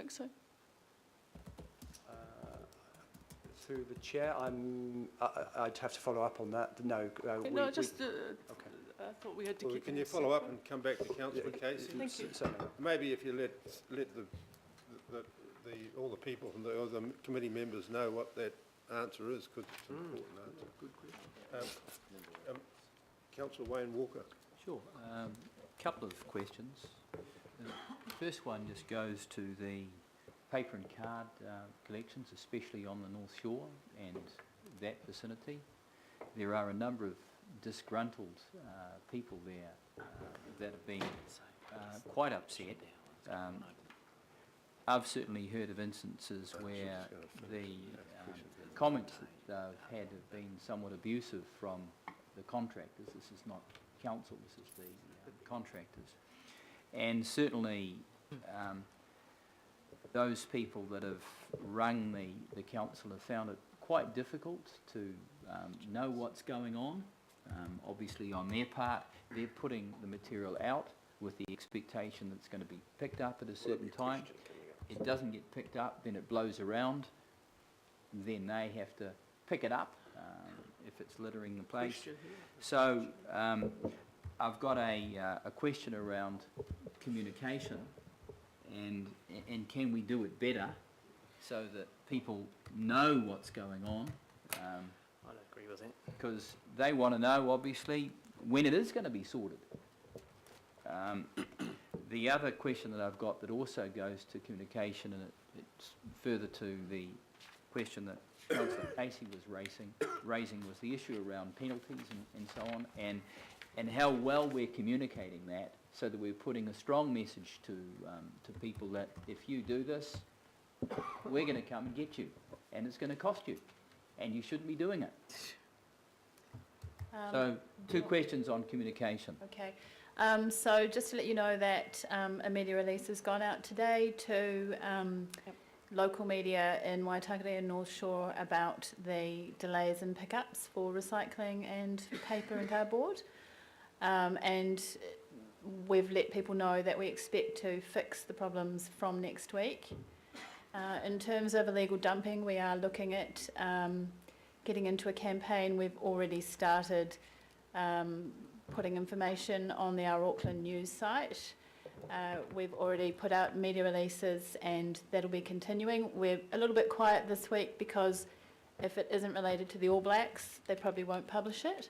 think so. Through the chair, I'd have to follow up on that. No, No, just okay. I thought we had to Well, keep. can you follow up and come back to Councillor Casey? Thank you. Certainly. Maybe if you let all the people from the committee members know what that answer is, because it's an important answer. Good question. Councillor Wayne Walker. Sure. Couple of questions. The first one just goes to the paper and card collections, especially on the North Shore and that vicinity. There are a number of disgruntled people there that have been quite upset. I've certainly heard of instances where the comments that they've had have been somewhat abusive from the contractors. This is not council, this is the contractors. And certainly those people that have rung the council have found it quite difficult to know what's going on. Obviously on their part, they're putting the material out with the expectation that it's going to be picked up at a certain time. It doesn't get picked up, then it blows around, then they have to pick it up if it's littering the place. So I've got a question around communication, and can we do it better so that people know what's going on? I don't agree with that. Because they want to know, obviously, when it is going to be sorted. The other question that I've got that also goes to communication, and it's further to the question that Councillor Casey was raising was the issue around penalties and so on, and how well we're communicating that, so that we're putting a strong message to people that if you do this, we're going to come and get you, and it's going to cost you, and you shouldn't be doing it. So, two questions on communication. Okay. So just to let you know that a media release has gone out today to local media in Waitakere and North Shore about the delays in pickups for recycling and paper and cardboard. And we've let people know that we expect to fix the problems from next week. In terms of illegal dumping, we are looking at getting into a campaign. We've already started putting information on our Auckland news site. We've already put out media releases, and that'll be continuing. We're a little bit quiet this week because if it isn't related to the All Blacks, they probably won't publish it.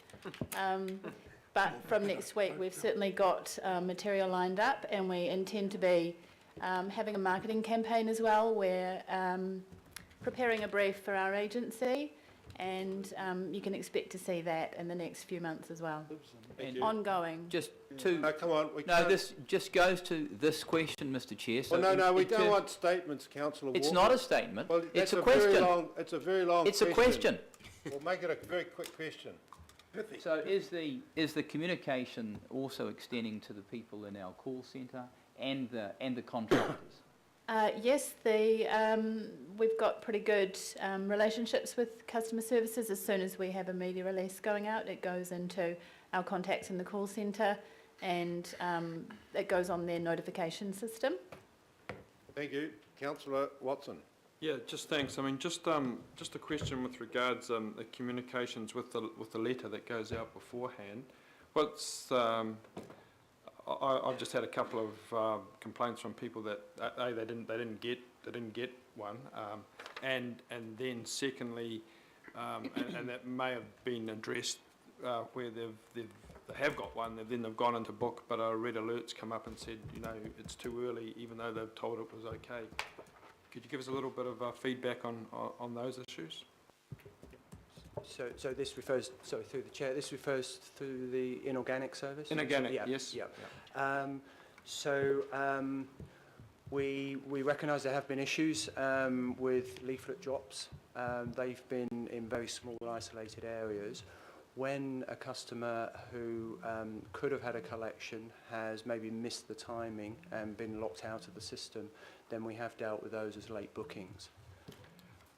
But from next week, we've certainly got material lined up, and we intend to be having a marketing campaign as well. We're preparing a brief for our agency, and you can expect to see that in the next few months as well. Ongoing. Just two. No, come on. This just goes to this question, Mr. Chair. So well, no, we don't want statements, Councillor Walker. It's not a statement. Well, it's a question. It's a very long It's question. a question. We'll make it a very quick question. So is the communication also extending to the people in our call centre and the contractors? Yes, we've got pretty good relationships with customer services. As soon as we have a media release going out, it goes into our contacts in the call centre, and it goes on their notification system. Thank you. Councillor Watson. Yeah, just thanks. I mean, just a question with regards the communications with the letter that goes out beforehand. What's I've just had a couple of complaints from people that they didn't get one, and then secondly, and that may have been addressed where they have got one, then they've gone into book, but a red alert's come up and said, you know, it's too early, even though they've told it was okay. Could you give us a little bit of feedback on those issues? So this refers, sorry, through the chair, this refers to the inorganic service? Inorganic, yeah, yes. Yeah. We recognise there have been issues with leaflet drops. They've been in very small isolated areas. When a customer who could have had a collection has maybe missed the timing and been locked out of the system, then we have dealt with those as late bookings.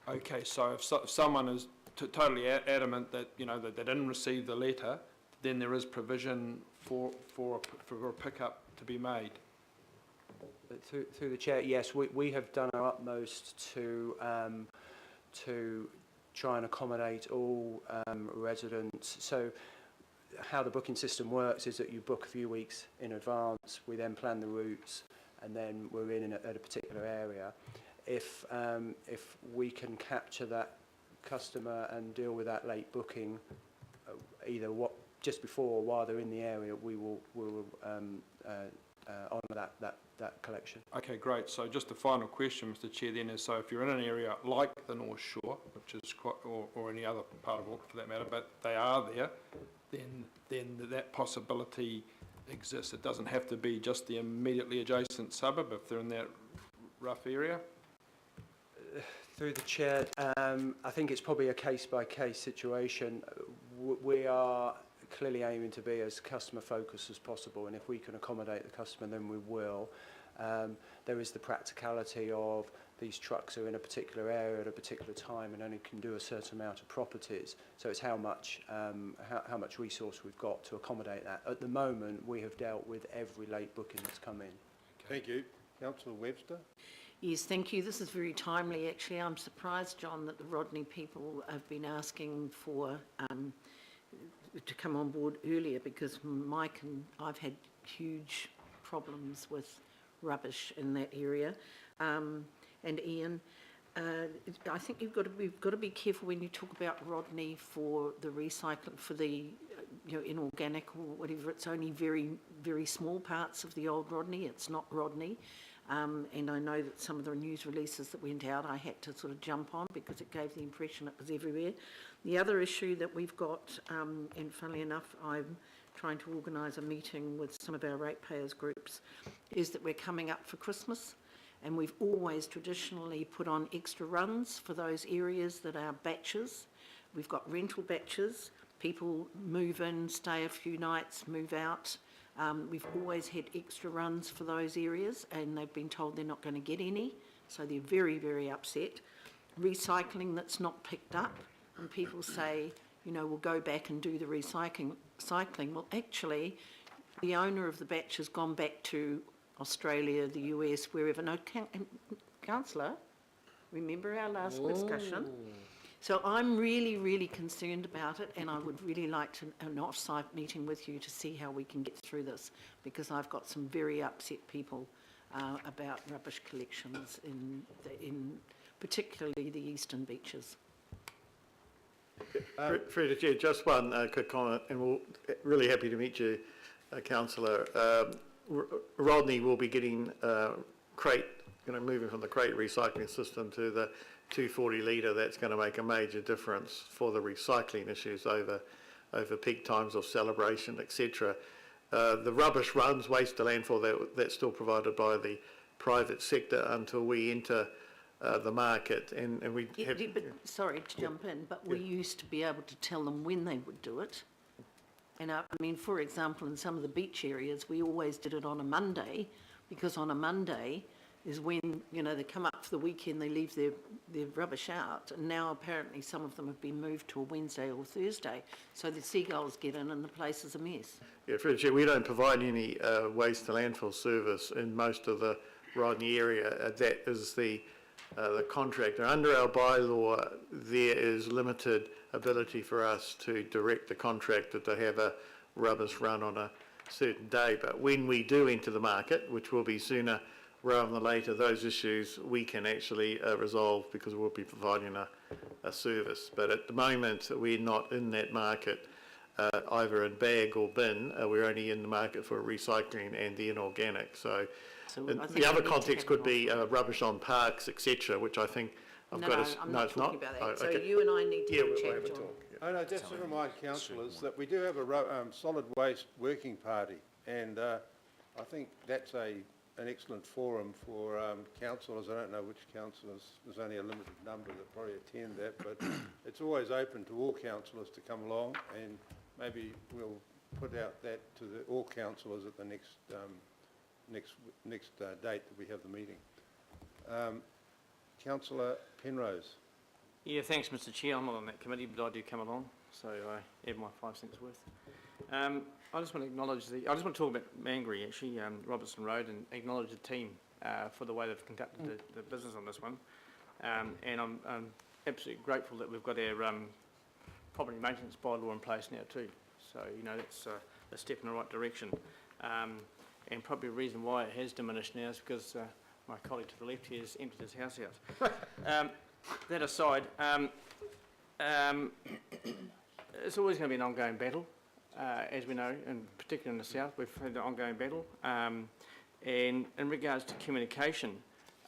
Okay, so if someone is totally adamant that, you know, that they didn't receive the letter, then there is provision for a pickup to be made. Through the chair, yes, we have done our utmost to try and accommodate all residents. So how the booking system works is that you book a few weeks in advance, we then plan the routes, and then we're in at a particular area. If we can capture that customer and deal with that late booking, either just before or while they're in the area, we will honour that collection. Okay, great. So just the final question, Mr Chair, then is, so if you're in an area like the North Shore, which is quite, or any other part of Auckland for that matter, but they are there, then that possibility exists. It doesn't have to be just the immediately adjacent suburb if they're in that rough area. Through the chair, I think it's probably a case-by-case situation. We are clearly aiming to be as customer-focused as possible, and if we can accommodate the customer, then we will. There is the practicality of these trucks are in a particular area at a particular time and only can do a certain amount of properties. So it's how much resource we've got to accommodate that. At the moment, we have dealt with every late booking that's come in. Thank you. Councillor Webster? Yes, thank you. This is very timely, actually. I'm surprised, John, that the Rodney people have been asking for to come on board earlier, because Mike and I've had huge problems with rubbish in that area. And Ian, I think we've got to be careful when you talk about Rodney for the recycling, for the inorganic or whatever. It's only very, very small parts of the old Rodney. It's not Rodney. And I know that some of the news releases that went out, I had to sort of jump on because it gave the impression it was everywhere. The other issue that we've got, and funnily enough, I'm trying to organise a meeting with some of our ratepayers groups, is that we're coming up for Christmas, and we've always traditionally put on extra runs for those areas that are batches. We've got rental batches. People move in, stay a few nights, move out. We've always had extra runs for those areas, and they've been told they're not going to get any, so they're very, very upset. Recycling that's not picked up, and people say, we'll go back and do the recycling. Well, actually, the owner of the batch has gone back to Australia, the US, wherever. No, Councillor, remember our last discussion? So I'm really, really concerned about it, and I would really like an off-site meeting with you to see how we can get through this, because I've got some very upset people about rubbish collections in particularly the eastern beaches. Through the chair, just one quick comment, and we're really happy to meet you, Councillor. Rodney will be getting crate, moving from the crate recycling system to the 240 litre. That's going to make a major difference for the recycling issues over peak times of celebration, etc. The rubbish runs, waste to landfill, that's still provided by the private sector until we enter the market, and we have... But, sorry to jump in, but we used to be able to tell them when they would do it. And I mean, for example, in some of the beach areas, we always did it on a Monday, because on a Monday is when, they come up for the weekend, they leave their rubbish out, and now apparently some of them have been moved to a Wednesday or Thursday, so the seagulls get in and the place is a mess. Yeah, through the chair, we don't provide any waste to landfill service in most of the Rodney area. That is the contractor. Under our bylaw, there is limited ability for us to direct the contractor to have a rubbish run on a certain day. But when we do enter the market, which will be sooner rather than later, those issues we can actually resolve, because we'll be providing a service. But at the moment, we're not in that market, either in bag or bin. We're only in the market for recycling and the inorganic. So the other context could be rubbish on parks, etc., which I think I'm not talking about that. So you and I need to chat, John. Oh, no, just to remind councillors that we do have a solid waste working party, and I think that's an excellent forum for councillors. I don't know which councillors, there's only a limited number that probably attend that, but it's always open to all councillors to come along, and maybe we'll put out that to all councillors at the next date that we have the meeting. Councillor Penrose. Yeah, thanks, Mr. Chair. I'm not on that committee, but I do come along, so I have my 5 cents worth. I just want to acknowledge I just want to talk about Mangere, actually, Robertson Road, and acknowledge the team for the way they've conducted the business on this one. And I'm absolutely grateful that we've got our property maintenance bylaw in place now too. So, you know, that's a step in the right direction. And probably a reason why it has diminished now is because my colleague to the left here has emptied his house out. That aside, it's always going to be an ongoing battle, as we know, and particularly in the south, we've had an ongoing battle. And in regards to communication,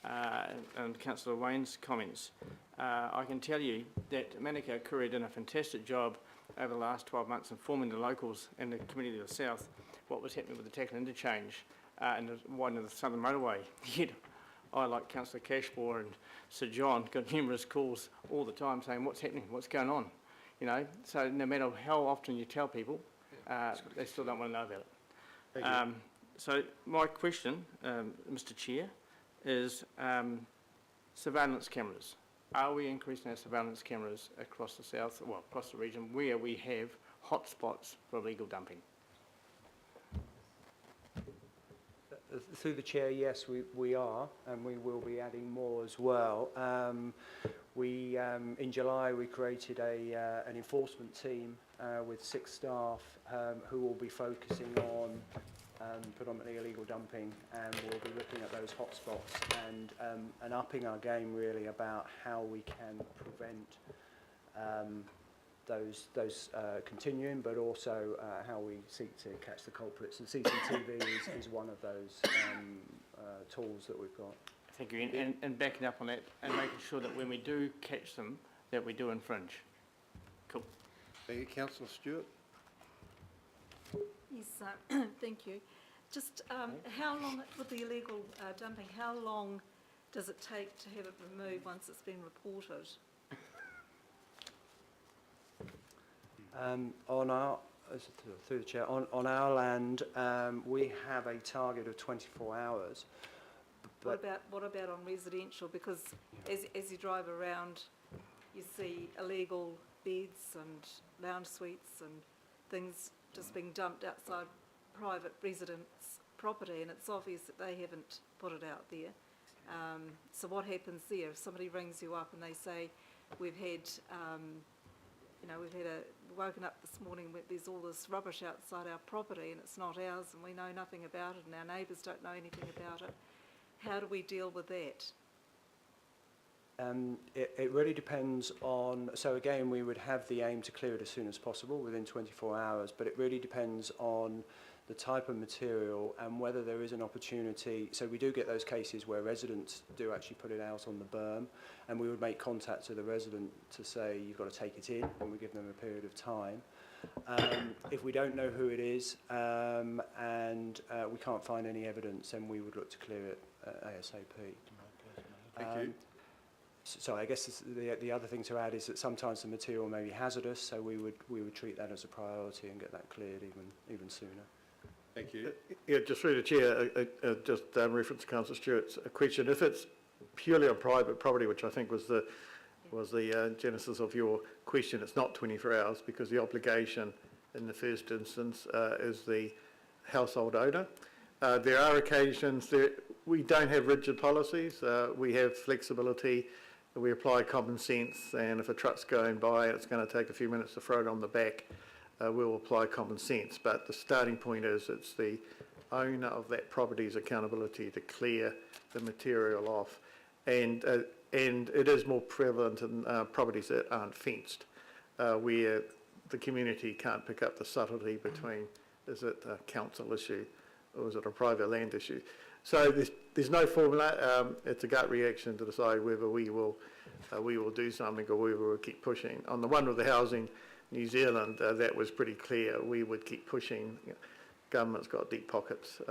and Councillor Wayne's comments, I can tell you that Manukau Courier did a fantastic job over the last 12 months informing the locals and the community of the south what was happening with the Tackle interchange and the widening of the southern motorway. Yet I, like Councillor Cashmore and Sir John, got numerous calls all the time saying what's happening, what's going on, you know. So no matter how often you tell people, they still don't want to know about it. So my question, Mr Chair, is surveillance cameras. Are we increasing our surveillance cameras across the south, well, across the region, where we have hotspots for illegal dumping? Through the chair, yes, we are, and we will be adding more as well. In July, we created an enforcement team with 6 staff who will be focusing on predominantly illegal dumping, and we'll be looking at those hotspots and upping our game really about how we can prevent those continuing, but also how we seek to catch the culprits. And CCTV is one of those tools that we've got. Thank you. And backing up on that and making sure that when we do catch them, that we do infringe. Cool. Thank you. Councillor Stewart. Yes, thank you. Just how long, with the illegal dumping, how long does it take to have it removed once it's been reported? On our, through the chair, on our land, we have a target of 24 hours. But What about on residential? Because as you drive around, you see illegal beds and lounge suites and things just being dumped outside private residents' property, and it's obvious that they haven't put it out there. So what happens there? If somebody rings you up and they say, we've had woken up this morning with there's all this rubbish outside our property and it's not ours and we know nothing about it and our neighbours don't know anything about it, how do we deal with that? It really depends on, so again we would have the aim to clear it as soon as possible within 24 hours, but it really depends on the type of material and whether there is an opportunity. So we do get those cases where residents do actually put it out on the berm, and we would make contact to the resident to say you've got to take it in, and we give them a period of time. If we don't know who it is and we can't find any evidence, then we would look to clear it ASAP. Thank you. So I guess the other thing to add is that sometimes the material may be hazardous, so we would treat that as a priority and get that cleared even sooner. Thank you. Yeah, just through the chair, just reference to Councillor Stewart's question. If it's purely on private property, which I think was the genesis of your question, it's not 24 hours because the obligation in the first instance is the household owner. There are occasions we don't have rigid policies. We have flexibility. We apply common sense, and if a truck's going by and it's going to take a few minutes to throw it on the back, we'll apply common sense. But the starting point is it's the owner of that property's accountability to clear the material off, and it is more prevalent in properties that aren't fenced, where the community can't pick up the subtlety between is it a council issue or is it a private land issue. So there's no formula. It's a gut reaction to decide whether we will do something or whether we'll keep pushing. On the one with the Housing New Zealand, that was pretty clear. We would keep pushing. Government's got deep pockets.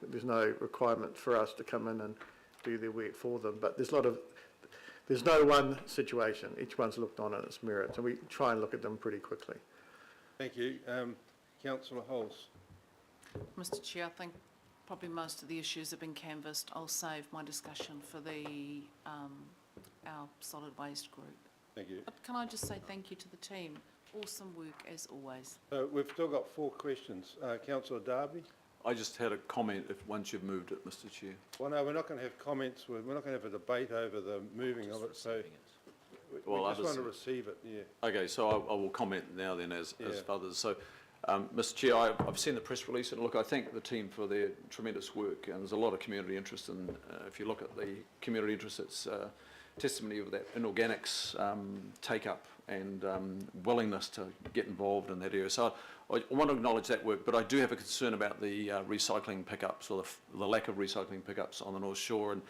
There's no requirement for us to come in and do their work for them. But there's no one situation. Each one's looked on its merits, and we try and look at them pretty quickly. Thank you. Councillor Holmes. Mr Chair, I think probably most of the issues have been canvassed. I'll save my discussion for our solid waste group. Thank you. But can I just say thank you to the team? Awesome work as always. We've still got 4 questions. Councillor Darby. I just had a comment once you've moved it, Mr Chair. Well, no, we're not going to have comments, we're not going to have a debate over the moving of it, so we just want to receive it, yeah. Okay, so I will comment now then as others. So, Mr Chair, I've seen the press release, and look, I thank the team for their tremendous work, and there's a lot of community interest, and if you look at the community interest, it's testimony of that inorganics take-up and willingness to get involved in that area. So I want to acknowledge that work, but I do have a concern about the recycling pickups, or the lack of recycling pickups on the North Shore. And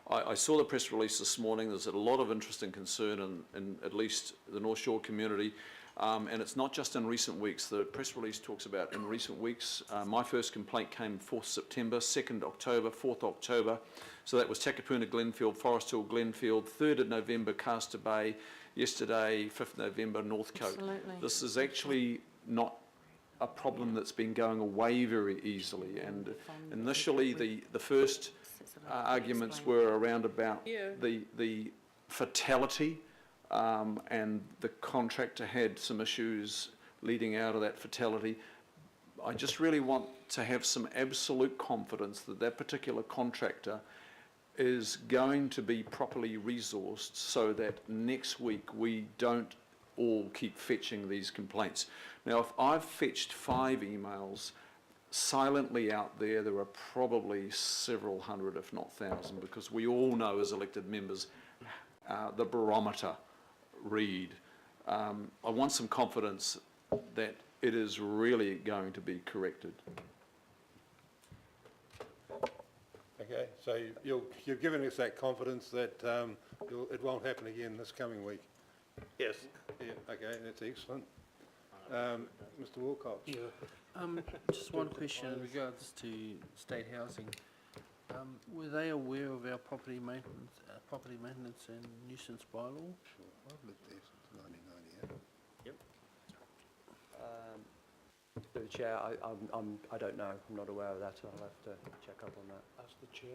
I saw the press release this morning. There's a lot of interest and concern in at least the North Shore community. And it's not just in recent weeks. The press release talks about in recent weeks. My first complaint came 4th September, 2nd October, 4th October. So that was Takapuna, Glenfield, Forest Hill, Glenfield, 3rd of November, Castor Bay, yesterday, 5th November, Northcote. Absolutely. This is actually not a problem that's been going away very easily. And initially, the first arguments were around about the fatality, and the contractor had some issues leading out of that fatality. I just really want to have some absolute confidence that that particular contractor is going to be properly resourced so that next week we don't all keep fetching these complaints. Now, if I've fetched 5 emails silently out there, there are probably several hundred, if not 1,000, because we all know as elected members the barometer read. I want some confidence that it is really going to be corrected. Okay, so you're giving us that confidence that it won't happen again this coming week? Yes. Yeah, okay, that's excellent. Mr Wilcox? Yeah, just one question in regards to state housing. Were they aware of our property maintenance and nuisance bylaw? Sure, I've lived there since 1998. Yep. Through the chair, I don't know. I'm not aware of that, so I'll have to check up on that. Ask the chair.